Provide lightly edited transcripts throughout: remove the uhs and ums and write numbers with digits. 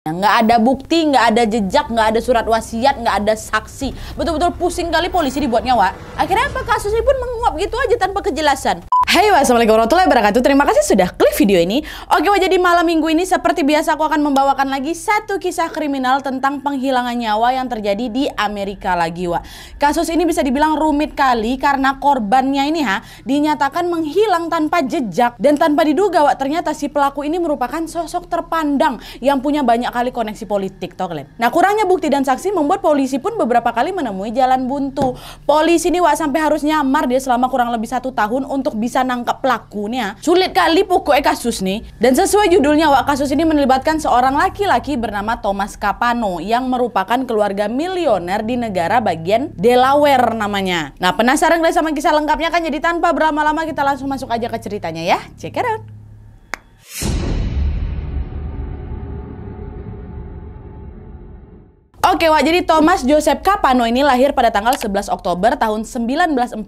Nggak ada bukti, nggak ada jejak, nggak ada surat wasiat, nggak ada saksi. Betul-betul pusing kali polisi dibuatnya, Wak. Akhirnya apa, kasus ini pun menguap gitu aja tanpa kejelasan. Hai, wassalamualaikum warahmatullahi wabarakatuh. Terima kasih sudah klik video ini. Oke, Wak, jadi malam minggu ini seperti biasa aku akan membawakan lagi satu kisah kriminal tentang penghilangan nyawa yang terjadi di Amerika lagi, Wak. Kasus ini bisa dibilang rumit kali karena korbannya ini dinyatakan menghilang tanpa jejak dan tanpa diduga, Wak. Ternyata si pelaku ini merupakan sosok terpandang yang punya banyak kali koneksi politik, toh kalian. Nah, kurangnya bukti dan saksi membuat polisi pun beberapa kali menemui jalan buntu. Polisi ini, Wak, sampai harus nyamar dia selama kurang lebih 1 tahun untuk bisa nangkap pelakunya. Sulit kali pokoknya kasus nih. Dan sesuai judulnya, Wak, kasus ini melibatkan seorang laki-laki bernama Thomas Capano yang merupakan keluarga milioner di negara bagian Delaware namanya. Nah, penasaran guys sama kisah lengkapnya kan? Jadi tanpa berlama-lama kita langsung masuk aja ke ceritanya ya. Check it out. Oke, Wak, jadi Thomas Joseph Capano ini lahir pada tanggal 11 Oktober tahun 1949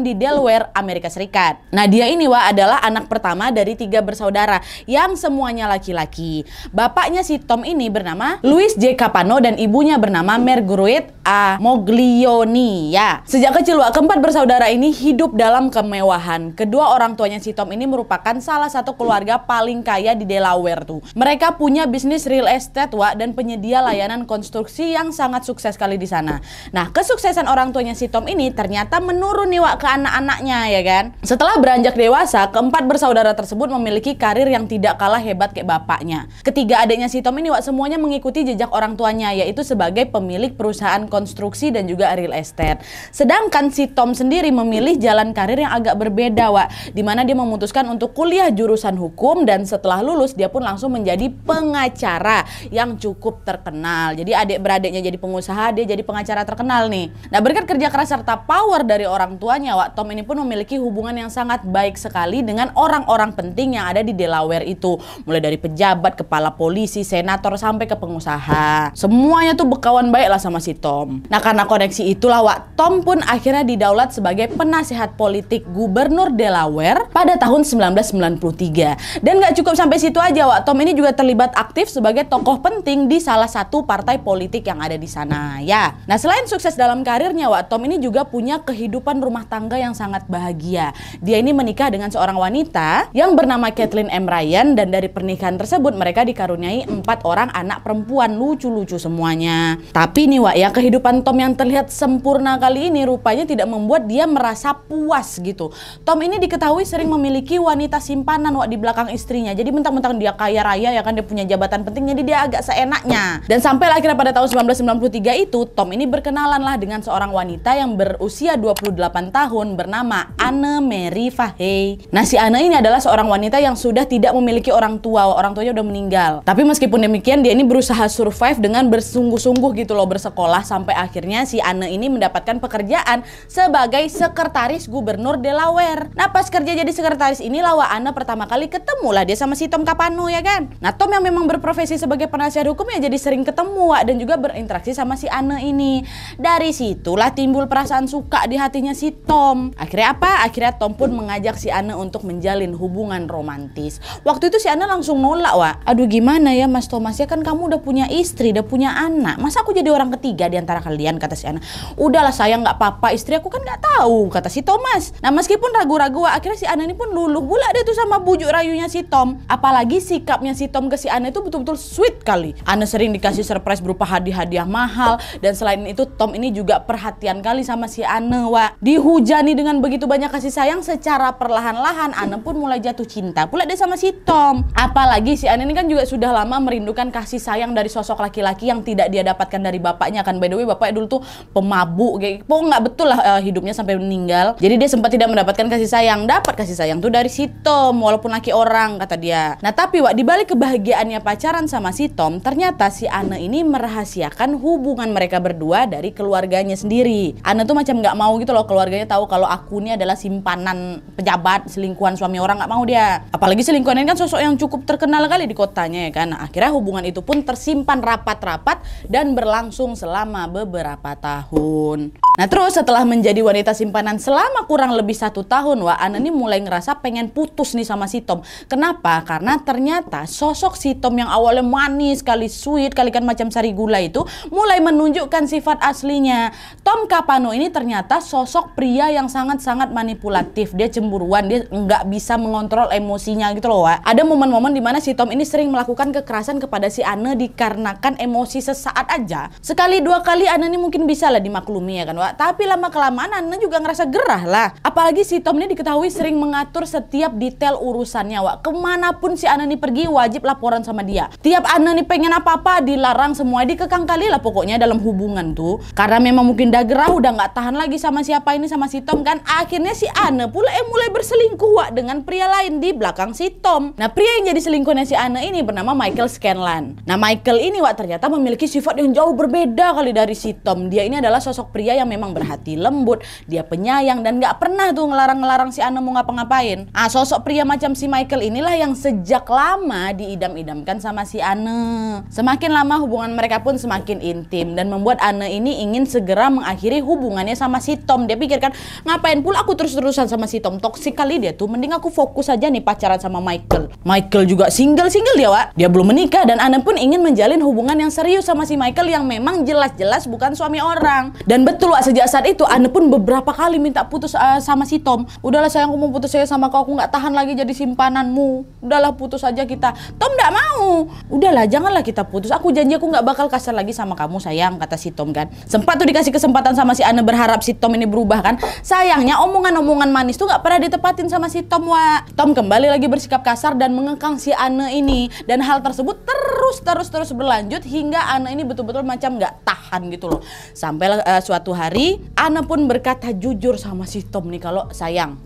di Delaware, Amerika Serikat. Nah, dia ini, Wak, adalah anak pertama dari 3 bersaudara yang semuanya laki-laki. Bapaknya si Tom ini bernama Louis J. Capano dan ibunya bernama Marguerite A. Moglioni ya. Sejak kecil, Wak, keempat bersaudara ini hidup dalam kemewahan. Kedua orang tuanya si Tom ini merupakan salah satu keluarga paling kaya di Delaware tuh. Mereka punya bisnis real estate, Wak, dan penyedia layanan konstruksi yang sangat sukses kali di sana. Nah, kesuksesan orang tuanya si Tom ini ternyata menurun nih, Wak, ke anak-anaknya ya kan. Setelah beranjak dewasa, keempat bersaudara tersebut memiliki karir yang tidak kalah hebat kayak bapaknya. Ketiga adiknya si Tom ini, Wak, semuanya mengikuti jejak orang tuanya, yaitu sebagai pemilik perusahaan konstruksi dan juga real estate. Sedangkan si Tom sendiri memilih jalan karir yang agak berbeda, Wak, di mana dia memutuskan untuk kuliah jurusan hukum dan setelah lulus dia pun langsung menjadi pengacara yang cukup terkenal. Jadi adik-beradiknya jadi pengusaha, dia jadi pengacara terkenal nih. Nah, berkat kerja keras serta power dari orang tuanya, Wak, Tom ini pun memiliki hubungan yang sangat baik sekali dengan orang-orang penting yang ada di Delaware itu. Mulai dari pejabat, kepala polisi, senator, sampai ke pengusaha. Semuanya tuh berkawan baik lah sama si Tom. Nah, karena koneksi itulah, Wak, Tom pun akhirnya didaulat sebagai penasihat politik gubernur Delaware pada tahun 1993. Dan gak cukup sampai situ aja, Wak, Tom ini juga terlibat aktif sebagai tokoh penting di salah satu partai politik yang ada di sana ya. Nah, selain sukses dalam karirnya, Wak, Tom ini juga punya kehidupan rumah tangga yang sangat bahagia. Dia ini menikah dengan seorang wanita yang bernama Kathleen M. Ryan dan dari pernikahan tersebut mereka dikaruniai 4 orang anak perempuan lucu-lucu semuanya. Tapi nih, Wak, ya, kehidupan Tom yang terlihat sempurna kali ini rupanya tidak membuat dia merasa puas gitu. Tom ini diketahui sering memiliki wanita simpanan, Wak, di belakang istrinya. Jadi mentang-mentang dia kaya raya ya kan, dia punya jabatan penting, jadi dia agak seenaknya. Dan sampai akhirnya pada tahun 1993 itu Tom ini berkenalan lah dengan seorang wanita yang berusia 28 tahun bernama Anne Mary Fahey. Nah, si Anne ini adalah seorang wanita yang sudah tidak memiliki orang tua, orang tuanya udah meninggal. Tapi meskipun demikian dia ini berusaha survive dengan bersungguh-sungguh gitu loh, bersekolah sampai akhirnya si Anne ini mendapatkan pekerjaan sebagai sekretaris gubernur Delaware. Nah, pas kerja jadi sekretaris inilah, Wak, Anne pertama kali ketemu lah dia sama si Tom Capano ya kan. Nah, Tom yang memang berprofesi sebagai penasihat hukum ya jadi sering ketemu, Wak, dan juga berinteraksi sama si Anne ini. Dari situlah timbul perasaan suka di hatinya si Tom. Akhirnya apa? Akhirnya Tom pun mengajak si Anne untuk menjalin hubungan romantis. Waktu itu si Anne langsung nolak, Wak. Aduh, gimana ya Mas Thomas, ya kan kamu udah punya istri, udah punya anak, masa aku jadi orang ketiga di antara kalian, kata si Anne. Udahlah sayang, nggak apa-apa, istri aku kan nggak tahu, kata si Thomas. Nah, meskipun ragu-ragu, akhirnya si Anne ini pun luluh pula dia tuh sama bujuk rayunya si Tom. Apalagi sikapnya si Tom ke si Anne itu betul-betul sweet kali. Anne sering dikasih surprise berupa hadiah-hadiah mahal, dan selain itu Tom ini juga perhatian kali sama si Anne, Wak. Dihujani dengan begitu banyak kasih sayang secara perlahan-lahan, Anne pun mulai jatuh cinta pula dia sama si Tom. Apalagi si Anne ini kan juga sudah lama merindukan kasih sayang dari sosok laki-laki yang tidak dia dapatkan dari bapaknya kan. By the way, bapaknya dulu tuh pemabuk kayak nggak betul lah hidupnya sampai meninggal. Jadi dia sempat tidak mendapatkan kasih sayang. Dapat kasih sayang tuh dari si Tom, walaupun laki orang, kata dia. Nah, tapi, Wak, dibalik kebahagiaannya pacaran sama si Tom, ternyata si Anne ini merahasiakan hubungan mereka berdua dari keluarganya sendiri. Anne tuh macam nggak mau gitu loh keluarganya tahu kalau aku ini adalah simpanan pejabat, selingkuhan suami orang, nggak mau dia. Apalagi selingkuhan ini kan sosok yang cukup terkenal kali di kotanya ya kan. Nah, akhirnya hubungan itu pun tersimpan rapat-rapat dan berlangsung selama selama beberapa tahun. Nah terus setelah menjadi wanita simpanan selama kurang lebih 1 tahun, wah Ana nih mulai ngerasa pengen putus nih sama si Tom. Kenapa? Karena ternyata sosok si Tom yang awalnya manis kali, sweet kali kan macam sari gula itu mulai menunjukkan sifat aslinya. Tom Capano ini ternyata sosok pria yang sangat-sangat manipulatif. Dia cemburuan, dia nggak bisa mengontrol emosinya gitu loh, wah. Ada momen-momen dimana si Tom ini sering melakukan kekerasan kepada si Ana dikarenakan emosi sesaat aja. Sekali 2 kali Ana nih mungkin bisa lah dimaklumi ya kan, wah. Tapi lama-kelamaan Ana juga ngerasa gerah lah. Apalagi si Tom ini diketahui sering mengatur setiap detail urusannya, wak. Kemanapun si Ana nih pergi wajib laporan sama dia. Tiap Ana nih pengen apa-apa dilarang semua, dikekang kali lah pokoknya dalam hubungan tuh. Karena memang mungkin udah gerah, udah nggak tahan lagi sama siapa ini, sama si Tom kan. Akhirnya si Ana pula mulai berselingkuh, wak, dengan pria lain di belakang si Tom. Nah pria yang jadi selingkuhnya si Ana ini bernama Michael Scanlan. Nah Michael ini, wak, ternyata memiliki sifat yang jauh berbeda kali dari si Tom. Dia ini adalah sosok pria yang memang berhati lembut, dia penyayang dan gak pernah tuh ngelarang-ngelarang si Ana mau ngapa-ngapain. Sosok pria macam si Michael inilah yang sejak lama diidam-idamkan sama si Ana. Semakin lama hubungan mereka pun semakin intim dan membuat Ana ini ingin segera mengakhiri hubungannya sama si Tom. Dia pikirkan, ngapain pula aku terus-terusan sama si Tom, toksik kali dia tuh, mending aku fokus aja nih pacaran sama Michael. Michael juga single dia, wak. Dia belum menikah dan Ana pun ingin menjalin hubungan yang serius sama si Michael yang memang jelas-jelas bukan suami orang. Dan betul, wak, sejak saat itu Ana pun beberapa kali minta putus sama si Tom. Udahlah sayang, aku mau putus saya sama kau, aku nggak tahan lagi jadi simpananmu. Udahlah putus aja kita. Tom nggak mau. Udahlah janganlah kita putus. Aku janji aku nggak bakal kasar lagi sama kamu sayang, kata si Tom kan. Sempat tuh dikasih kesempatan sama si Ana berharap si Tom ini berubah kan. Sayangnya omongan-omongan manis tuh nggak pernah ditepatin sama si Tom, wak. Tom kembali lagi bersikap kasar dan mengekang si Ana ini. Dan hal tersebut terus berlanjut hingga Ana ini betul-betul macam nggak tahan gitu loh. Sampai suatu hari Ana pun berkata jujur sama si Tom nih, kalau sayang,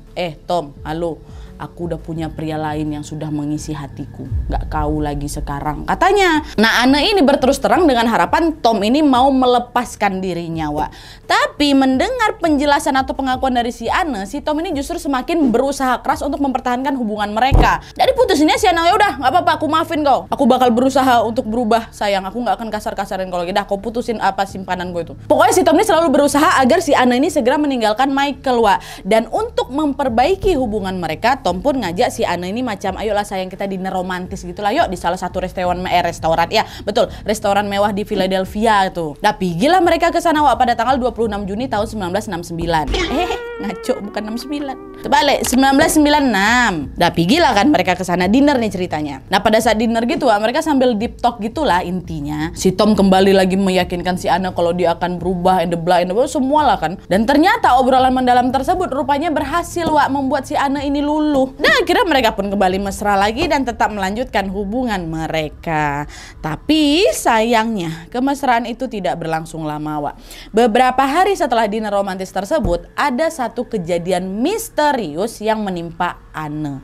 Tom, halo, aku udah punya pria lain yang sudah mengisi hatiku, nggak kau lagi sekarang, katanya. Nah Ana ini berterus terang dengan harapan Tom ini mau melepaskan dirinya, wak. Tapi mendengar penjelasan atau pengakuan dari si Ana, si Tom ini justru semakin berusaha keras untuk mempertahankan hubungan mereka. Jadi putusinnya si Ana, ya udah nggak apa-apa, aku maafin kau, aku bakal berusaha untuk berubah sayang, aku nggak akan kasar-kasarin kalau gitu, kau putusin apa simpanan gue itu. Pokoknya si Tom ini selalu berusaha agar si Ana ini segera meninggalkan Michael, wak. Dan untuk memperbaiki hubungan mereka, Tom pun ngajak si Ana ini macam, ayolah sayang kita dinner romantis gitulah, yuk di salah satu restoran ya betul, restoran mewah di Philadelphia itu. Nah pergilah mereka ke sana, wak, pada tanggal 26 Juni tahun 1969. Ngaco, bukan 69. Terbalik, 1996. Nah pergilah kan mereka ke sana dinner nih ceritanya. Nah pada saat dinner gitu, wak, mereka sambil deep talk gitulah intinya. Si Tom kembali lagi meyakinkan si Ana kalau dia akan berubah, and the blah semua lah kan. Dan ternyata obrolan mendalam tersebut rupanya berhasil, wak, membuat si Ana ini luluh. Nah akhirnya mereka pun kembali mesra lagi dan tetap melanjutkan hubungan mereka. Tapi sayangnya kemesraan itu tidak berlangsung lama, wak. Beberapa hari setelah dinner romantis tersebut, ada satu kejadian misterius yang menimpa Ana.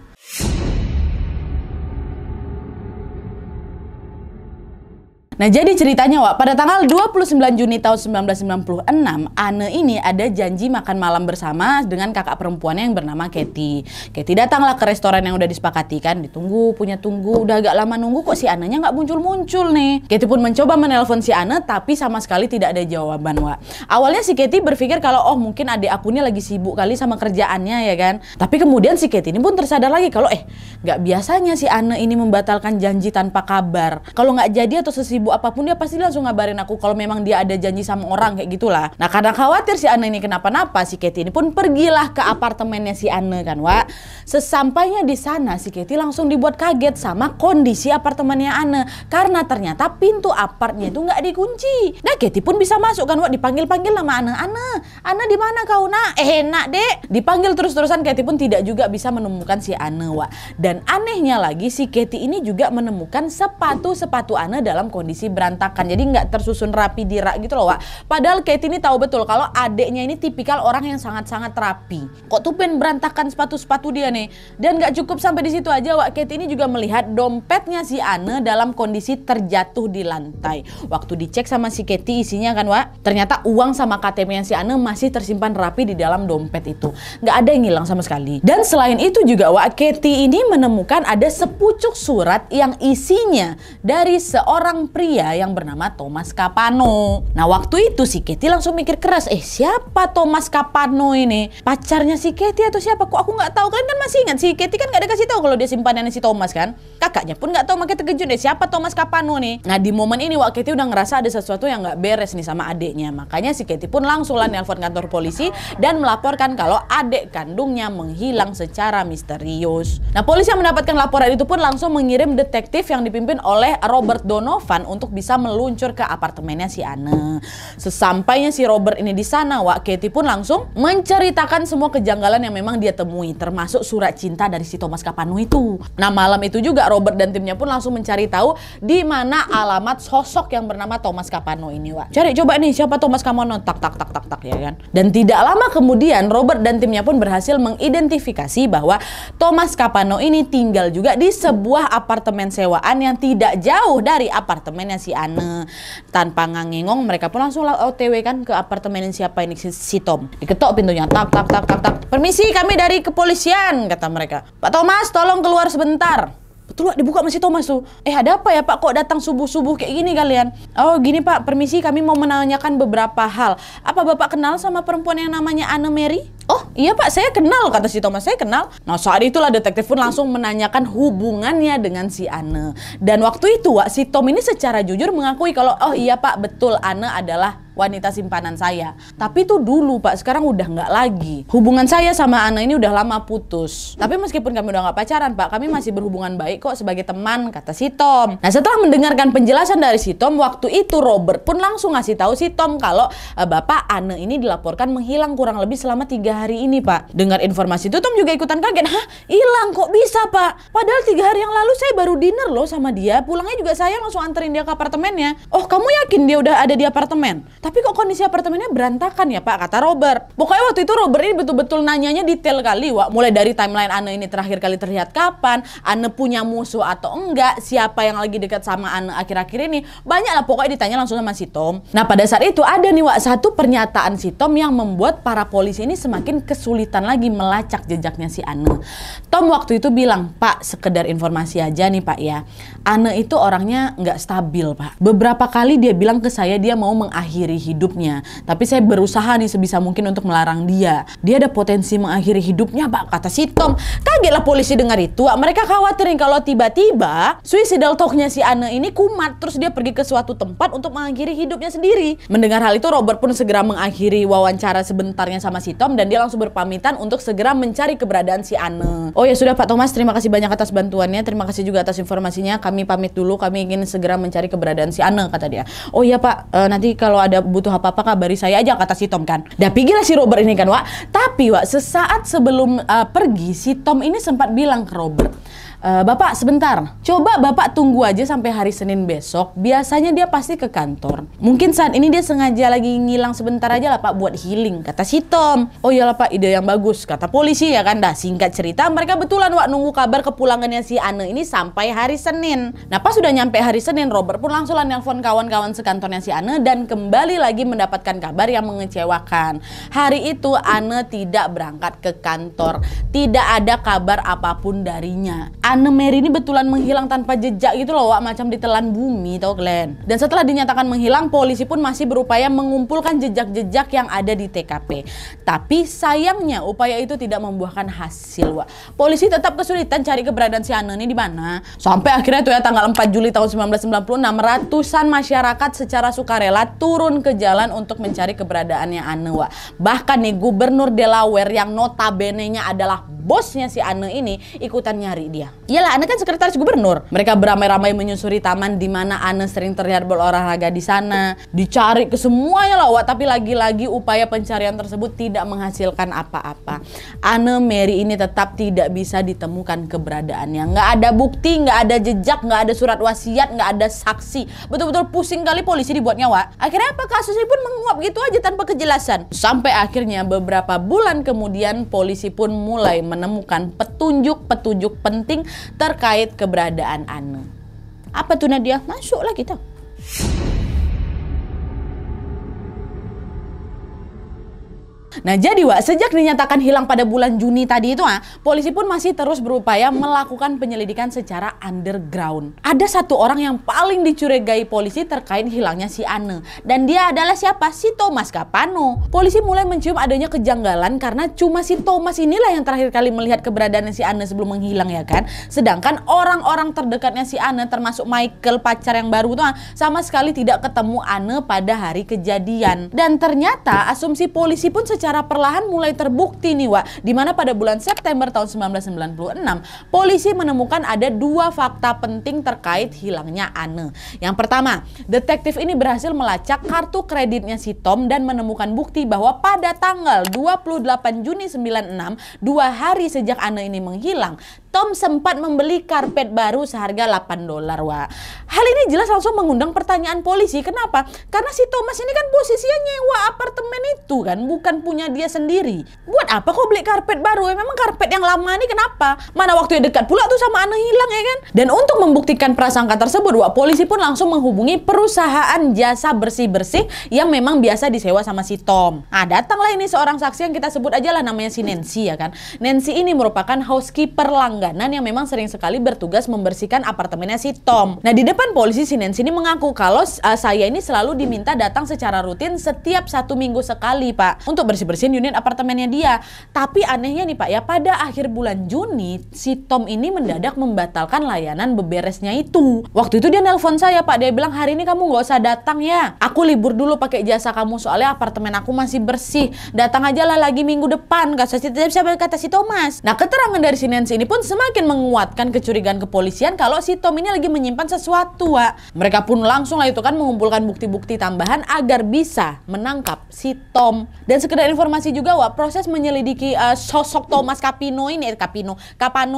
Nah jadi ceritanya, wak, pada tanggal 29 Juni tahun 1996, Ana ini ada janji makan malam bersama dengan kakak perempuannya yang bernama Katie. Katie datanglah ke restoran yang udah disepakati kan, ditunggu, udah agak lama nunggu kok si Ananya nggak muncul-muncul nih. Katie pun mencoba menelpon si Ana tapi sama sekali tidak ada jawaban, wak. Awalnya si Katie berpikir kalau mungkin adik aku ini lagi sibuk kali sama kerjaannya ya kan. Tapi kemudian si Katie ini pun tersadar lagi kalau nggak biasanya si Ana ini membatalkan janji tanpa kabar. Kalau nggak jadi atau sesibuk apapun dia pasti langsung ngabarin aku kalau memang dia ada janji sama orang kayak gitulah. Nah karena khawatir si Ana ini kenapa-napa, si Katie ini pun pergilah ke apartemennya si Ana kan, wak. Sesampainya di sana si Katie langsung dibuat kaget sama kondisi apartemennya Ana karena ternyata pintu apartnya itu nggak dikunci. Nah Katie pun bisa masuk kan, wak. Dipanggil-panggil nama Ana di mana kau, nak? Nak dek. Dipanggil terus-terusan, Katie pun tidak juga bisa menemukan si Ana, wak. Dan anehnya lagi si Katie ini juga menemukan sepatu Ana dalam kondisi berantakan, jadi nggak tersusun rapi di rak gitu loh, wak. Padahal Katie ini tahu betul kalau adeknya ini tipikal orang yang sangat-sangat rapi. Kok tuh pengen berantakan sepatu dia nih. Dan nggak cukup sampai di situ aja, wak. Katie ini juga melihat dompetnya si Ana dalam kondisi terjatuh di lantai. Waktu dicek sama si Katie isinya kan, wak, ternyata uang sama KTP-nya si Ana masih tersimpan rapi di dalam dompet itu. Nggak ada yang hilang sama sekali. Dan selain itu juga, wak, Katie ini menemukan ada sepucuk surat yang isinya dari seorang pria pria yang bernama Thomas Capano. Nah waktu itu si Katie langsung mikir keras, siapa Thomas Capano ini? Pacarnya si Katie atau siapa? Kok aku nggak tahu? Kalian kan masih ingat si Katie kan nggak ada kasih tahu kalau dia simpanannya si Thomas kan? Kakaknya pun nggak tahu, makanya terkejut deh siapa Thomas Capano nih. Nah di momen ini Wak Katie udah ngerasa ada sesuatu yang nggak beres nih sama adiknya. Makanya si Katie pun langsung lah nelpon kantor polisi dan melaporkan kalau adik kandungnya menghilang secara misterius. Nah polisi yang mendapatkan laporan itu pun langsung mengirim detektif yang dipimpin oleh Robert Donovan untuk bisa meluncur ke apartemennya si Anne. Sesampainya si Robert ini di sana, Wak Katie pun langsung menceritakan semua kejanggalan yang memang dia temui, termasuk surat cinta dari si Thomas Capano itu. Nah malam itu juga Robert dan timnya pun langsung mencari tahu di mana alamat sosok yang bernama Thomas Capano ini, Wak. Cari coba nih siapa Thomas Capano, tak ya kan. Dan tidak lama kemudian Robert dan timnya pun berhasil mengidentifikasi bahwa Thomas Capano ini tinggal juga di sebuah apartemen sewaan yang tidak jauh dari apartemennya si Anne. Tanpa ngangengong mereka pun langsung OTW kan ke apartemen siapa ini si Tom. Diketok pintunya, tak. Permisi, kami dari kepolisian, kata mereka. Pak Thomas, tolong keluar sebentar. Betul Wak, dibuka masih Thomas tuh. Ada apa ya Pak, kok datang subuh-subuh kayak gini kalian? Oh gini Pak, permisi, kami mau menanyakan beberapa hal. Apa Bapak kenal sama perempuan yang namanya Anne Mary? Oh iya Pak, saya kenal, kata si Thomas, saya kenal. Nah saat itulah detektif pun langsung menanyakan hubungannya dengan si Anne. Dan waktu itu Wak, si Tom ini secara jujur mengakui kalau oh iya Pak, betul Anne adalah wanita simpanan saya. Tapi itu dulu Pak, sekarang udah nggak lagi. Hubungan saya sama Anne ini udah lama putus. Tapi meskipun kami udah nggak pacaran Pak, kami masih berhubungan baik kok sebagai teman, kata si Tom. Nah setelah mendengarkan penjelasan dari si Tom, waktu itu Robert pun langsung ngasih tahu si Tom kalau Bapak Anne ini dilaporkan menghilang kurang lebih selama 3 hari ini Pak. Dengar informasi itu Tom juga ikutan kaget. Hah? Hilang kok bisa Pak? Padahal 3 hari yang lalu saya baru dinner loh sama dia. Pulangnya juga saya langsung anterin dia ke apartemennya. Oh kamu yakin dia udah ada di apartemen? Tapi kok kondisi apartemennya berantakan ya Pak, kata Robert. Pokoknya waktu itu Robert ini betul-betul nanyanya detail kali Wak. Mulai dari timeline Anne ini terakhir kali terlihat kapan, Anne punya musuh atau enggak, siapa yang lagi dekat sama Anne akhir-akhir ini. Banyak lah pokoknya ditanya langsung sama si Tom. Nah pada saat itu ada nih Wak, satu pernyataan si Tom yang membuat para polisi ini semakin kesulitan lagi melacak jejaknya si Anne. Tom waktu itu bilang, Pak sekedar informasi aja nih Pak ya, Anne itu orangnya nggak stabil Pak. Beberapa kali dia bilang ke saya dia mau mengakhiri hidupnya, tapi saya berusaha nih sebisa mungkin untuk melarang dia. Dia ada potensi mengakhiri hidupnya Pak, kata si Tom. Kagetlah polisi dengar itu Wak. Mereka khawatirin kalau tiba-tiba suicidal talknya si Anne ini kumat, terus dia pergi ke suatu tempat untuk mengakhiri hidupnya sendiri. Mendengar hal itu Robert pun segera mengakhiri wawancara sebentarnya sama si Tom dan dia langsung berpamitan untuk segera mencari keberadaan si Anne. Oh ya sudah Pak Thomas, terima kasih banyak atas bantuannya, terima kasih juga atas informasinya. Kami pamit dulu, kami ingin segera mencari keberadaan si Anne, kata dia. Oh iya Pak, nanti kalau ada butuh apa-apa kabari saya aja, kata si Tom kan. Dah pergilah si Robert ini kan Wak. Tapi Wak, sesaat sebelum pergi si Tom ini sempat bilang ke Robert, Bapak sebentar, coba Bapak tunggu aja sampai hari Senin besok. Biasanya dia pasti ke kantor. Mungkin saat ini dia sengaja lagi ngilang sebentar aja lah Pak buat healing, kata si Tom. Oh iyalah Pak, ide yang bagus, kata polisi ya kan. Dah singkat cerita mereka betulan Wak nunggu kabar kepulangannya si Anne ini sampai hari Senin. Nah pas sudah nyampe hari Senin, Robert pun langsung nelpon kawan-kawan sekantornya si Anne dan kembali lagi mendapatkan kabar yang mengecewakan. Hari itu Anne tidak berangkat ke kantor, tidak ada kabar apapun darinya. Anne Mary ini betulan menghilang tanpa jejak gitu loh Wak, macam ditelan bumi, tau kalian. Dan setelah dinyatakan menghilang, polisi pun masih berupaya mengumpulkan jejak-jejak yang ada di TKP. Tapi sayangnya upaya itu tidak membuahkan hasil Wak. Polisi tetap kesulitan cari keberadaan si Anne ini di mana. Sampai akhirnya tuh ya tanggal 4 Juli tahun 1996 ratusan masyarakat secara sukarela turun ke jalan untuk mencari keberadaannya Anne Wak. Bahkan nih Gubernur Delaware yang notabene-nya adalah bosnya si Anne ini ikutan nyari dia. Iyalah, Anne kan sekretaris gubernur. Mereka beramai-ramai menyusuri taman di mana Anne sering terlihat berolahraga di sana. Dicari ke semuanya lah Wak, tapi lagi-lagi upaya pencarian tersebut tidak menghasilkan apa-apa. Anne Mary ini tetap tidak bisa ditemukan keberadaannya. Nggak ada bukti, nggak ada jejak, nggak ada surat wasiat, nggak ada saksi. Betul-betul pusing kali polisi dibuatnya Wak. Akhirnya apa, kasus ini pun menguap gitu aja tanpa kejelasan. Sampai akhirnya beberapa bulan kemudian polisi pun mulai menemukan petunjuk-petunjuk penting terkait keberadaan Anne. Apa tuh Nadia? Masuklah kita. Nah jadi Wak, sejak dinyatakan hilang pada bulan Juni tadi itu polisi pun masih terus berupaya melakukan penyelidikan secara underground. Ada satu orang yang paling dicurigai polisi terkait hilangnya si Anne, dan dia adalah siapa? Si Thomas Capano. Polisi mulai mencium adanya kejanggalan karena cuma si Thomas inilah yang terakhir kali melihat keberadaan si Anne sebelum menghilang, ya kan? Sedangkan orang-orang terdekatnya si Anne termasuk Michael, pacar yang baru tuh sama sekali tidak ketemu Anne pada hari kejadian. Dan ternyata asumsi polisi pun secara perlahan mulai terbukti nih Wak, dimana pada bulan September tahun 1996 polisi menemukan ada dua fakta penting terkait hilangnya Anne. Yang pertama, detektif ini berhasil melacak kartu kreditnya si Tom dan menemukan bukti bahwa pada tanggal 28 Juni 96, 2 hari sejak Anne ini menghilang, Tom sempat membeli karpet baru seharga $8 Wak. Hal ini jelas langsung mengundang pertanyaan polisi. Kenapa? Karena si Thomas ini kan posisinya nyewa apartemen itu kan, bukan punya dia sendiri. Buat apa kok beli karpet baru? Memang karpet yang lama ini kenapa? Mana waktunya dekat pula tuh sama Anne hilang, ya kan? Dan untuk membuktikan prasangka tersebut Wak, polisi pun langsung menghubungi perusahaan jasa bersih-bersih yang memang biasa disewa sama si Tom. Datanglah ini seorang saksi yang kita sebut aja lah namanya si Nancy, ya kan? Nancy ini merupakan housekeeper langganan yang memang sering sekali bertugas membersihkan apartemennya si Tom. Nah di depan polisi si Nancy ini mengaku kalau saya ini selalu diminta datang secara rutin setiap 1 minggu sekali Pak untuk bersih-bersihin unit apartemennya dia. Tapi anehnya nih Pak ya, pada akhir bulan Juni si Tom ini mendadak membatalkan layanan beberesnya itu. Waktu itu dia nelpon saya Pak, dia bilang hari ini kamu nggak usah datang ya, aku libur dulu pakai jasa kamu soalnya apartemen aku masih bersih, datang aja lah lagi minggu depan, kata si Thomas. Nah keterangan dari si Nancy ini pun semakin menguatkan kecurigaan kepolisian kalau si Tom ini lagi menyimpan sesuatu Wak. Mereka pun langsung lah itu kan mengumpulkan bukti-bukti tambahan agar bisa menangkap si Tom. Dan sekedar informasi juga Wak, proses menyelidiki sosok Thomas Capano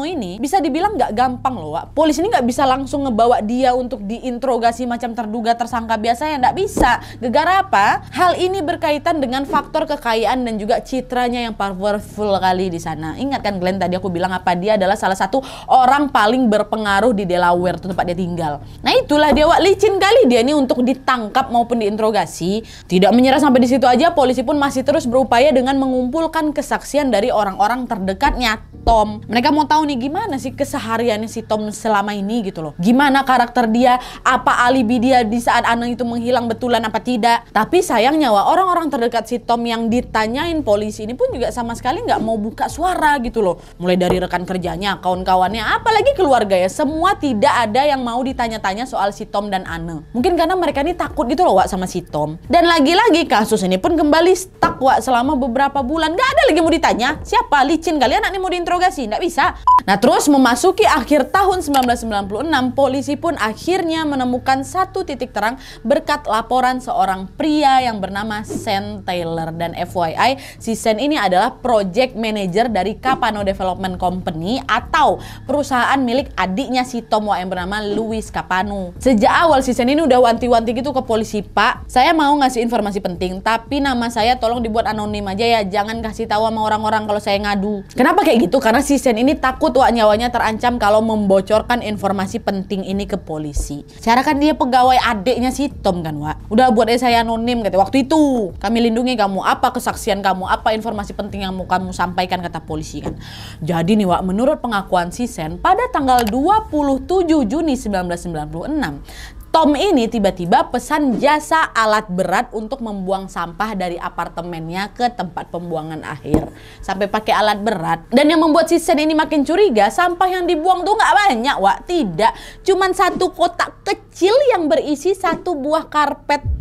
ini bisa dibilang nggak gampang loh Wak. Polisi ini nggak bisa langsung ngebawa dia untuk diinterogasi macam terduga tersangka biasanya, nggak bisa. Gegara apa? Hal ini berkaitan dengan faktor kekayaan dan juga citranya yang powerful kali di sana. Ingat kan Glenn, tadi aku bilang apa, dia adalah salah satu orang paling berpengaruh di Delaware, tempat dia tinggal. Nah itulah dia Wak, licin kali dia ini untuk ditangkap maupun diinterogasi. Tidak menyerah sampai di situ aja, polisi pun masih terus berupaya dengan mengumpulkan kesaksian dari orang-orang terdekatnya Tom. Mereka mau tahu nih gimana sih kesehariannya si Tom selama ini gitu loh. Gimana karakter dia, apa alibi dia di saat Anne itu menghilang betulan apa tidak. Tapi sayangnya Wak, orang-orang terdekat si Tom yang ditanyain polisi ini pun juga sama sekali nggak mau buka suara gitu loh. Mulai dari rekan kerjanya, kawan-kawannya, apalagi keluarga ya, semua tidak ada yang mau ditanya-tanya soal si Tom dan Anne. Mungkin karena mereka ini takut gitu loh Wak sama si Tom. Dan lagi-lagi kasus ini pun kembali stuck Wak selama beberapa bulan. Gak ada lagi mau ditanya siapa, licin kalian anak ini mau diinterogasi, nggak bisa. Nah terus memasuki akhir tahun 1996, polisi pun akhirnya menemukan satu titik terang berkat laporan seorang pria yang bernama Sean Taylor. Dan FYI, si Sean ini adalah project manager dari Capano Development Company atau perusahaan milik adiknya si Tom Wak yang bernama Louis Capano. Sejak awal si Sean ini udah wanti-wanti gitu ke polisi, Pak, saya mau ngasih informasi penting, tapi nama saya tolong dibuat anonim aja ya, jangan kasih tahu sama orang-orang kalau saya ngadu. Kenapa kayak gitu? Karena si Sean ini takut Wak nyawanya terancam kalau membocorkan informasi penting ini ke polisi. Secara kan dia pegawai adiknya si Tom kan Wak. Udah buat saya anonim kata waktu itu. Kami lindungi kamu, apa kesaksian kamu, apa informasi penting yang mau kamu sampaikan kata polisi kan. Jadi nih Wak, menurut pengakuan si Sean, pada tanggal 27 Juni 1996, Tom ini tiba-tiba pesan jasa alat berat untuk membuang sampah dari apartemennya ke tempat pembuangan akhir. Sampai pakai alat berat. Dan yang membuat si Sean ini makin curiga, sampah yang dibuang tuh nggak banyak Wak. Tidak, cuman satu kotak kecil yang berisi satu buah karpet.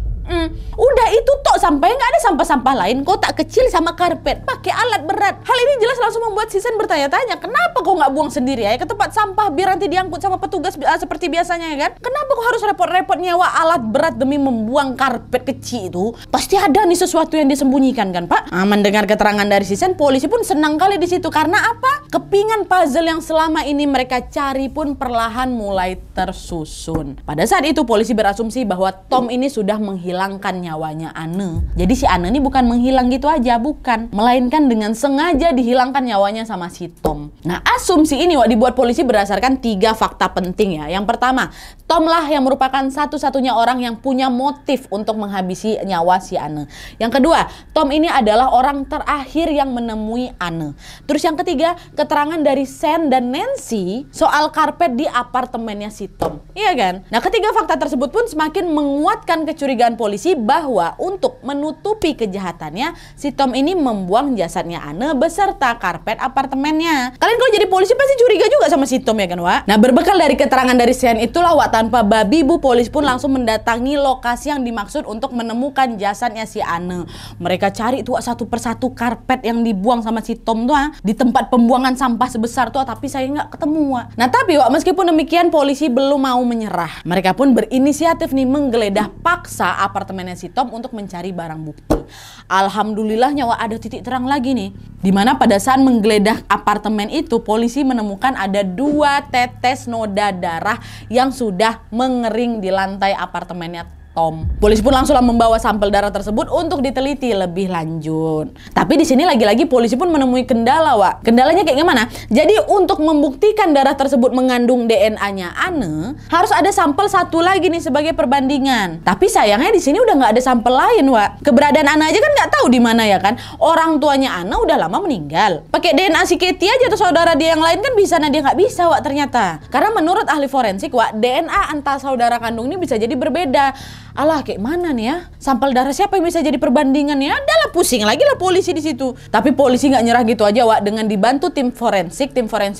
Udah itu tok, sampai nggak ada sampah-sampah lain, kotak kecil sama karpet, pakai alat berat. Hal ini jelas langsung membuat si Sean bertanya-tanya, kenapa kok nggak buang sendiri ya ke tempat sampah biar nanti diangkut sama petugas seperti biasanya ya kan? Kenapa kok harus repot-repot nyewa alat berat demi membuang karpet kecil itu? Pasti ada nih sesuatu yang disembunyikan kan Pak? Mendengar keterangan dari si Sean, polisi pun senang kali di situ karena apa? Kepingan puzzle yang selama ini mereka cari pun perlahan mulai tersusun. Pada saat itu polisi berasumsi bahwa Tom ini sudah menghilang menghilangkan nyawanya Ane. Jadi si Ane ini bukan menghilang gitu aja, bukan, melainkan dengan sengaja dihilangkan nyawanya sama si Tom. Nah, asumsi ini dibuat polisi berdasarkan 3 fakta penting ya. Yang pertama, Tom lah yang merupakan satu-satunya orang yang punya motif untuk menghabisi nyawa si Ane. Yang kedua, Tom ini adalah orang terakhir yang menemui Ane. Terus yang ketiga, keterangan dari Sam dan Nancy soal karpet di apartemennya si Tom. Iya kan? Nah, ketiga fakta tersebut pun semakin menguatkan kecurigaan polisi bahwa untuk menutupi kejahatannya, si Tom ini membuang jasadnya Ane beserta karpet apartemennya. Kalian kalau jadi polisi pasti curiga juga sama si Tom ya kan, Wak? Nah, berbekal dari keterangan dari Sam itulah, Wak, tanpa babi bu, polisi pun langsung mendatangi lokasi yang dimaksud untuk menemukan jasadnya si Ane. Mereka cari tuh satu persatu karpet yang dibuang sama si Tom tuh di tempat pembuangan sampah sebesar tuh, tapi saya nggak ketemu. Nah, tapi meskipun demikian polisi belum mau menyerah. Mereka pun berinisiatif nih menggeledah paksa apartemennya si Tom untuk mencari barang bukti. Alhamdulillahnya ada titik terang lagi nih, dimana pada saat menggeledah apartemen itu polisi menemukan ada 2 tetes noda darah yang sudah mengering di lantai apartemennya Tom. Polisi pun langsung membawa sampel darah tersebut untuk diteliti lebih lanjut. Tapi di sini lagi-lagi polisi pun menemui kendala, Wak. Kendalanya kayak gimana? Jadi untuk membuktikan darah tersebut mengandung DNA-nya Ane, harus ada sampel satu lagi nih sebagai perbandingan. Tapi sayangnya di sini udah nggak ada sampel lain, Wak. Keberadaan Ane aja kan nggak tahu di mana ya kan. Orang tuanya Ane udah lama meninggal. Pakai DNA si Katie aja tuh saudara dia yang lain kan bisa, nah dia nggak bisa, Wak, ternyata. Karena menurut ahli forensik, Wak, DNA antar saudara kandung ini bisa jadi berbeda. Alah, kayak mana nih ya? Sampel darah siapa yang bisa jadi perbandingan ya? Adalah pusing lagi lah polisi di situ. Tapi polisi nggak nyerah gitu aja, Wak. Dengan dibantu tim forensik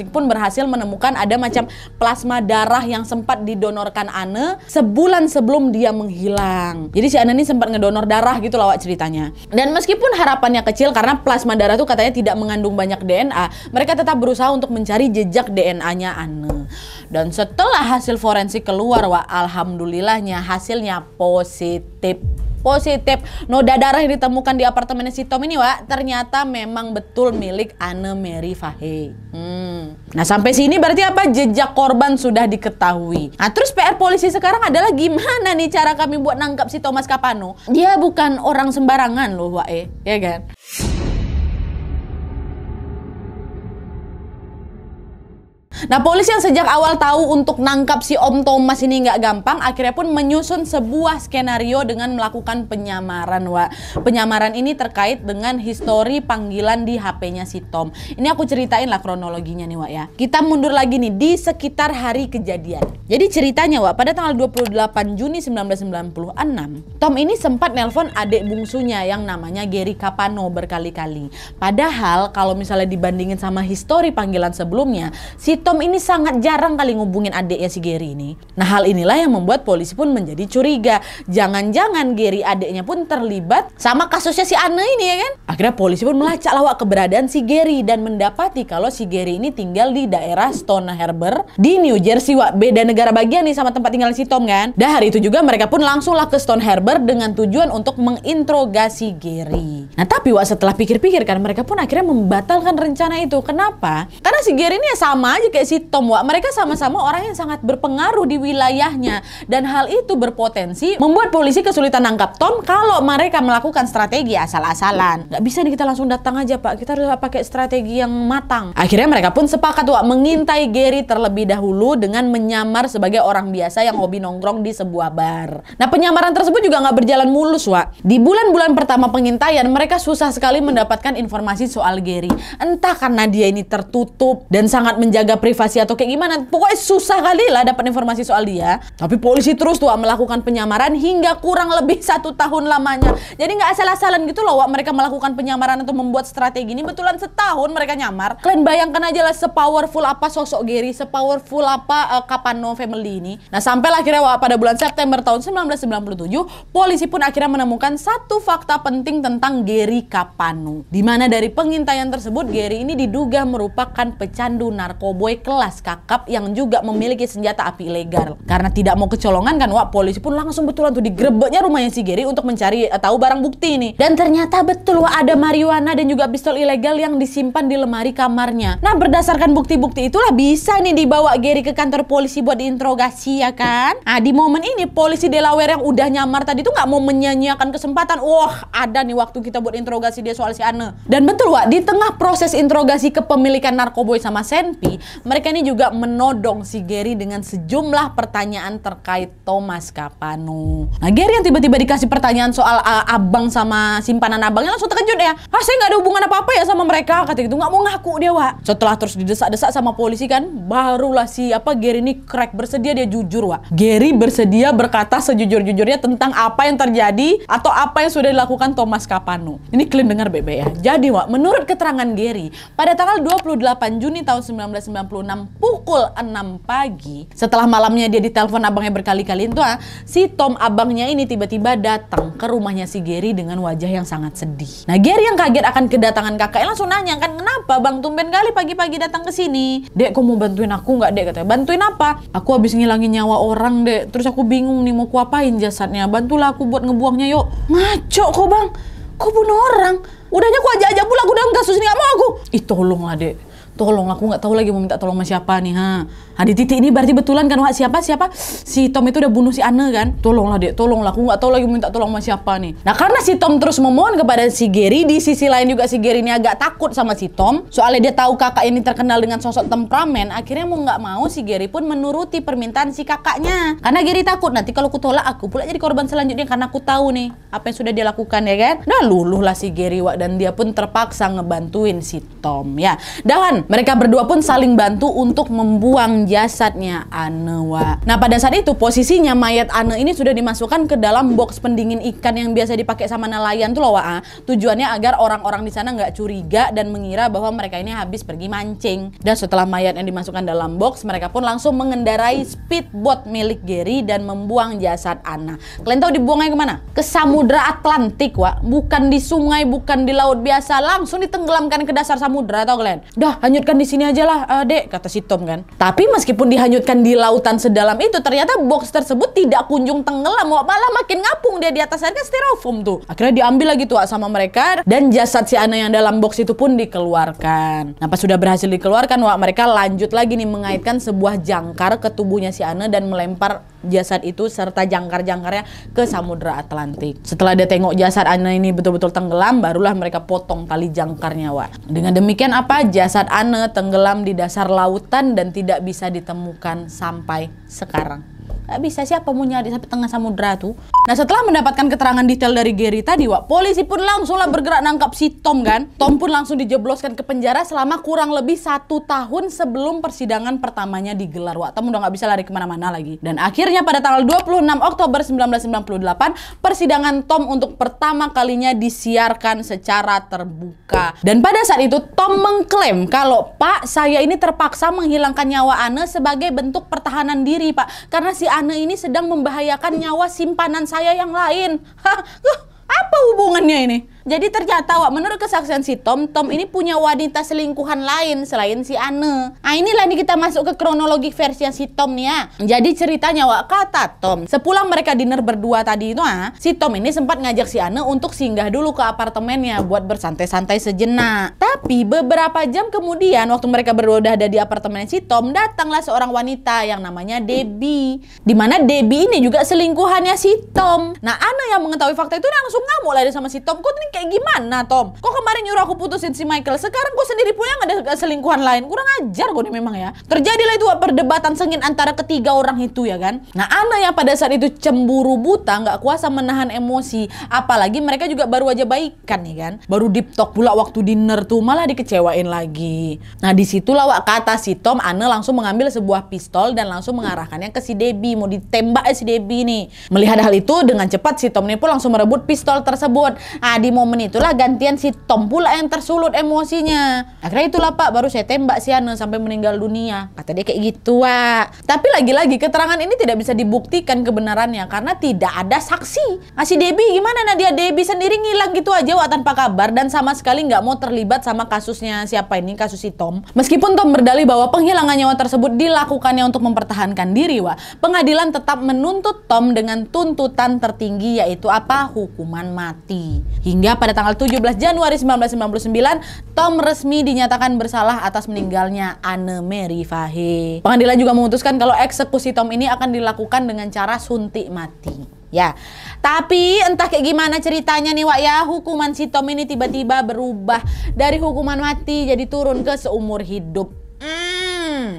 pun berhasil menemukan ada macam plasma darah yang sempat didonorkan Ane sebulan sebelum dia menghilang. Jadi si Ane ini sempat ngedonor darah gitu lah, Wak, ceritanya. Dan meskipun harapannya kecil karena plasma darah tuh katanya tidak mengandung banyak DNA, mereka tetap berusaha untuk mencari jejak DNA-nya Ane. Dan setelah hasil forensik keluar, Wak, alhamdulillahnya hasilnya positif. Noda darah yang ditemukan di apartemen si Tom ini, Wak, ternyata memang betul milik Ane Mary Fahey. Nah, sampai sini berarti apa? Jejak korban sudah diketahui. Nah, terus PR polisi sekarang adalah gimana nih cara kami buat nangkap si Thomas Kapano? Dia bukan orang sembarangan loh, Wak, ya kan? Nah, polisi yang sejak awal tahu untuk nangkap si Om Thomas ini nggak gampang, akhirnya pun menyusun sebuah skenario dengan melakukan penyamaran, Wak. Penyamaran ini terkait dengan histori panggilan di HP-nya si Tom. Ini aku ceritain lah kronologinya nih, Wak, ya. Kita mundur lagi nih di sekitar hari kejadian. Jadi ceritanya, Wak, pada tanggal 28 Juni 1996, Tom ini sempat nelpon adik bungsunya yang namanya Gary Kapano berkali-kali. Padahal kalau misalnya dibandingin sama histori panggilan sebelumnya, si Tom ini sangat jarang kali ngubungin adiknya si Gary ini. Nah, hal inilah yang membuat polisi pun menjadi curiga. Jangan-jangan Gary adiknya pun terlibat sama kasusnya si Ane ini ya kan? Akhirnya polisi pun melacak lawak keberadaan si Gary dan mendapati kalau si Gary ini tinggal di daerah Stone Harbor di New Jersey, Wak. Beda negara bagian nih sama tempat tinggal si Tom kan? Dan hari itu juga mereka pun langsung lah ke Stone Harbor dengan tujuan untuk menginterogasi Gary. Nah, tapi, Wak, setelah pikir-pikir kan mereka pun akhirnya membatalkan rencana itu. Kenapa? Karena si Gary ini ya sama aja kayak si Tom, Wak. Mereka sama-sama orang yang sangat berpengaruh di wilayahnya, dan hal itu berpotensi membuat polisi kesulitan nangkap Tom kalau mereka melakukan strategi asal-asalan. Nggak bisa nih kita langsung datang aja, Pak, kita harus pakai strategi yang matang. Akhirnya mereka pun sepakat, Wak, mengintai Gary terlebih dahulu dengan menyamar sebagai orang biasa yang hobi nongkrong di sebuah bar. Nah, penyamaran tersebut juga nggak berjalan mulus, Wak. Di bulan-bulan pertama pengintaian mereka susah sekali mendapatkan informasi soal Gary. Entah karena dia ini tertutup dan sangat menjaga privasi atau kayak gimana, pokoknya susah kali lah dapat informasi soal dia. Tapi polisi terus tuh, Wak, melakukan penyamaran hingga kurang lebih 1 tahun lamanya. Jadi nggak asal-asalan gitu loh, Wak, mereka melakukan penyamaran atau membuat strategi ini. Betulan setahun mereka nyamar. Kalian bayangkan aja lah sepowerful apa sosok Gary, sepowerful apa Kapano family ini. Nah, sampai akhirnya, Wak, pada bulan September tahun 1997 polisi pun akhirnya menemukan satu fakta penting tentang Gary Kapano, di mana dari pengintaian tersebut Gary ini diduga merupakan pecandu narkoboy kelas kakap yang juga memiliki senjata api ilegal. Karena tidak mau kecolongan kan, wah, polisi pun langsung betulan tuh digrebeknya rumahnya si Gary untuk mencari tahu barang bukti nih. Dan ternyata betul, wah, ada marijuana dan juga pistol ilegal yang disimpan di lemari kamarnya. Nah, berdasarkan bukti-bukti itulah bisa nih dibawa Gary ke kantor polisi buat diinterogasi, ya kan? Nah, di momen ini polisi Delaware yang udah nyamar tadi tuh nggak mau menyanyiakan kesempatan. Wah, ada nih waktu kita buat interogasi dia soal si Anne. Dan betul, wah, di tengah proses interogasi kepemilikan narkoboy sama Senpi, mereka ini juga menodong si Gary dengan sejumlah pertanyaan terkait Thomas Capano. Nah, Gary yang tiba-tiba dikasih pertanyaan soal abang sama simpanan abangnya langsung terkejut ya. Saya nggak ada hubungan apa-apa ya sama mereka, kata gitu. Nggak mau ngaku dia, wah. Setelah terus didesak-desak sama polisi kan, barulah Gary ini bersedia, dia jujur, wah. Gary bersedia berkata sejujur-jujurnya tentang apa yang terjadi atau apa yang sudah dilakukan Thomas Capano. Ini kalian dengar bebe ya. Jadi, wah, menurut keterangan Gary, pada tanggal 28 Juni tahun 1996 pukul 6 pagi, setelah malamnya dia ditelepon abangnya berkali-kali itu, si Tom abangnya ini tiba-tiba datang ke rumahnya si Gary dengan wajah yang sangat sedih. Nah, Gary yang kaget akan kedatangan kakaknya langsung nanya kan, kenapa bang tumben kali pagi-pagi datang ke sini? Dek, kau mau bantuin aku nggak, Dek? Katanya. Bantuin apa? Aku habis ngilangin nyawa orang, Dek. Terus aku bingung nih mau kuapain jasadnya. Bantulah aku buat ngebuangnya, yuk. Ngaco kok, bang. Kau bunuh orang. Udahnya aku ajak pula aku dalam kasus ini, nggak mau aku. Ih, tolonglah, Dek. Tolong, aku nggak tahu lagi mau minta tolong sama siapa nih, ha. Nah, di titik ini berarti betulan kan, wah, siapa? Si Tom itu udah bunuh si Anne kan? Tolonglah, Dek, tolonglah, aku nggak tahu lagi mau minta tolong sama siapa nih. Nah, karena si Tom terus memohon kepada si Gary, di sisi lain juga si Gary ini agak takut sama si Tom. Soalnya dia tahu kakak ini terkenal dengan sosok temperamen, akhirnya mau nggak mau si Gary pun menuruti permintaan si kakaknya. Karena Gary takut nanti kalau aku tolak aku pula jadi korban selanjutnya, karena aku tahu nih apa yang sudah dia lakukan, ya kan? Nah, luluhlah si Gary, wah, dan dia pun terpaksa ngebantuin si Tom, ya. Dan mereka berdua pun saling bantu untuk membuang jasadnya Anne, wah. Nah, pada saat itu posisinya mayat Anne ini sudah dimasukkan ke dalam box pendingin ikan yang biasa dipakai sama nelayan tuh loh, wah. Tujuannya agar orang-orang di sana nggak curiga dan mengira bahwa mereka ini habis pergi mancing. Dan setelah mayat yang dimasukkan dalam box, mereka pun langsung mengendarai speedboat milik Gary dan membuang jasad Anne. Kalian tahu dibuangnya kemana? Ke Samudra Atlantik, wah. Bukan di sungai, bukan di laut biasa, langsung ditenggelamkan ke dasar samudra, tau kalian? Dah, hanyutkan di sini aja lah, Dek, kata si Tom kan. Tapi meskipun dihanyutkan di lautan sedalam itu, ternyata box tersebut tidak kunjung tenggelam, malah makin ngapung dia di atas air kan, styrofoam tuh. Akhirnya diambil lagi tuh sama mereka, dan jasad si Anne yang dalam box itu pun dikeluarkan. Nah, pas sudah berhasil dikeluarkan, wah, mereka lanjut lagi nih mengaitkan sebuah jangkar ke tubuhnya si Anne dan melempar jasad itu serta jangkar-jangkarnya ke Samudra Atlantik. Setelah dia tengok jasad Anne ini betul-betul tenggelam, barulah mereka potong tali jangkarnya, wah. Dengan demikian apa? Jasad Anne tenggelam di dasar lautan dan tidak bisa ditemukan sampai sekarang. Gak bisa, siapa mau nyari sampai tengah samudra tuh. Nah, setelah mendapatkan keterangan detail dari Gary tadi, wak, polisi pun langsunglah bergerak nangkap si Tom kan. Tom pun langsung dijebloskan ke penjara selama kurang lebih 1 tahun sebelum persidangan pertamanya digelar, wak. Tom udah gak bisa lari kemana-mana lagi. Dan akhirnya pada tanggal 26 Oktober 1998, persidangan Tom untuk pertama kalinya disiarkan secara terbuka. Dan pada saat itu Tom mengklaim kalau, Pak, saya ini terpaksa menghilangkan nyawa Anne sebagai bentuk pertahanan diri, Pak. Karena si Anne ini sedang membahayakan nyawa simpanan saya yang lain. Hah? Apa hubungannya ini? Jadi ternyata, wak, menurut kesaksian si Tom ini punya wanita selingkuhan lain selain si Anne. Nah, inilah nih kita masuk ke kronologi versi si Tom nih ya. Jadi ceritanya, wak, kata Tom, sepulang mereka dinner berdua tadi itu, si Tom ini sempat ngajak si Anne untuk singgah dulu ke apartemennya buat bersantai-santai sejenak. Tapi beberapa jam kemudian, waktu mereka berdua udah ada di apartemen si Tom, datanglah seorang wanita yang namanya Debbie. Dimana Debbie ini juga selingkuhannya si Tom. Nah, Anne yang mengetahui fakta itu langsung ngamuk lah sama si Tom. Kok ini kayak gimana, Tom? Kok kemarin nyuruh aku putusin si Michael, sekarang kok sendiri punya ada selingkuhan lain? Kurang ajar kok nih memang ya. Terjadilah itu perdebatan sengit antara ketiga orang itu, ya kan. Nah, Anne yang pada saat itu cemburu buta, nggak kuasa menahan emosi. Apalagi mereka juga baru aja baikan, nih kan. Baru deep talk pula waktu dinner tuh, malah dikecewain lagi. Nah, disitulah, wak, kata si Tom, Anne langsung mengambil sebuah pistol dan langsung mengarahkannya ke si Debbie. Mau ditembak si Debbie nih. Melihat hal itu, dengan cepat si Tom ini pun langsung merebut pistol tersebut. Nah, di momen momen itulah gantian si Tom pula yang tersulut emosinya. Akhirnya itulah Pak, baru saya tembak si Ane sampai meninggal dunia. Kata dia kayak gitu, Wak. Tapi lagi-lagi keterangan ini tidak bisa dibuktikan kebenarannya karena tidak ada saksi. Si Debbie gimana Nadia? Debbie sendiri ngilang gitu aja, Wak, tanpa kabar dan sama sekali nggak mau terlibat sama kasusnya siapa ini, kasus si Tom. Meskipun Tom berdalih bahwa penghilangan nyawa tersebut dilakukannya untuk mempertahankan diri, Wak, pengadilan tetap menuntut Tom dengan tuntutan tertinggi, yaitu apa? Hukuman mati. Hingga pada tanggal 17 Januari 1999, Tom resmi dinyatakan bersalah atas meninggalnya Anne Marie Fahe. Pengadilan juga memutuskan kalau eksekusi Tom ini akan dilakukan dengan cara suntik mati. Ya, tapi entah kayak gimana ceritanya nih, Wak, ya, hukuman si Tom ini tiba-tiba berubah dari hukuman mati jadi turun ke seumur hidup.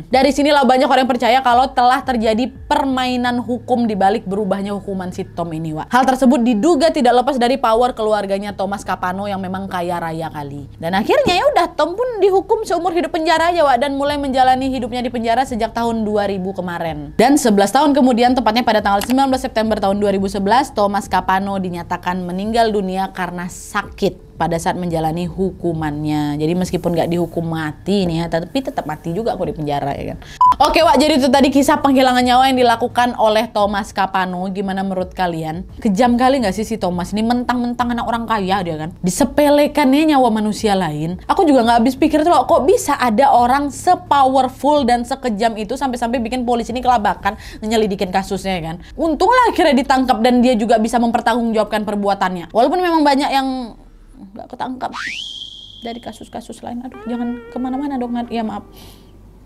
Dari sinilah banyak orang percaya kalau telah terjadi permainan hukum di balik berubahnya hukuman si Tom ini, Wak. Hal tersebut diduga tidak lepas dari power keluarganya Thomas Capano yang memang kaya raya kali. Dan akhirnya ya udah, Tom pun dihukum seumur hidup penjara aja, Wak, dan mulai menjalani hidupnya di penjara sejak tahun 2000 kemarin. Dan 11 tahun kemudian, tepatnya pada tanggal 19 September tahun 2011, Thomas Capano dinyatakan meninggal dunia karena sakit pada saat menjalani hukumannya. Jadi meskipun nggak dihukum mati nih ya, tapi tetap mati juga aku di penjara, ya kan. Oke, Wak, jadi itu tadi kisah penghilangan nyawa yang dilakukan oleh Thomas Capano. Gimana menurut kalian? Kejam kali nggak sih si Thomas ini? Mentang-mentang anak orang kaya dia kan, disepelekannya nyawa manusia lain. Aku juga nggak habis pikir tuh, kok bisa ada orang sepowerful dan sekejam itu sampai-sampai bikin polisi ini kelabakan nyelidikin kasusnya, ya kan. Untunglah akhirnya ditangkap dan dia juga bisa mempertanggungjawabkan perbuatannya. Walaupun memang banyak yang nggak ketangkap dari kasus-kasus lain. Aduh, jangan kemana-mana dong. Ya maaf.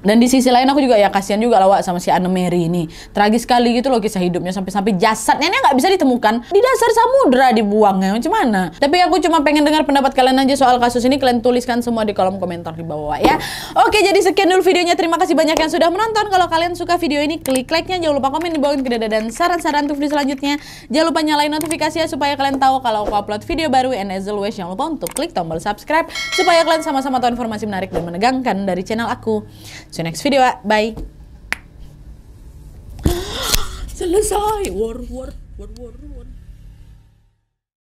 Dan di sisi lain aku juga ya kasihan juga lah, Wak, sama si Anne Marie ini. Tragis sekali gitu loh kisah hidupnya, sampai-sampai jasadnya nggak bisa ditemukan di dasar samudra dibuangnya. Macam mana? Tapi aku cuma pengen dengar pendapat kalian aja soal kasus ini. Kalian tuliskan semua di kolom komentar di bawah, Wak, ya. Oke, jadi sekian dulu videonya. Terima kasih banyak yang sudah menonton. Kalau kalian suka video ini, klik like-nya. Jangan lupa komen di bawah dan saran-saran untuk video selanjutnya. Jangan lupa nyalain notifikasinya supaya kalian tahu kalau aku upload video baru. And as always, jangan lupa untuk klik tombol subscribe supaya kalian sama-sama tahu informasi menarik dan menegangkan dari channel aku. See you next video, bye. Selesai. War.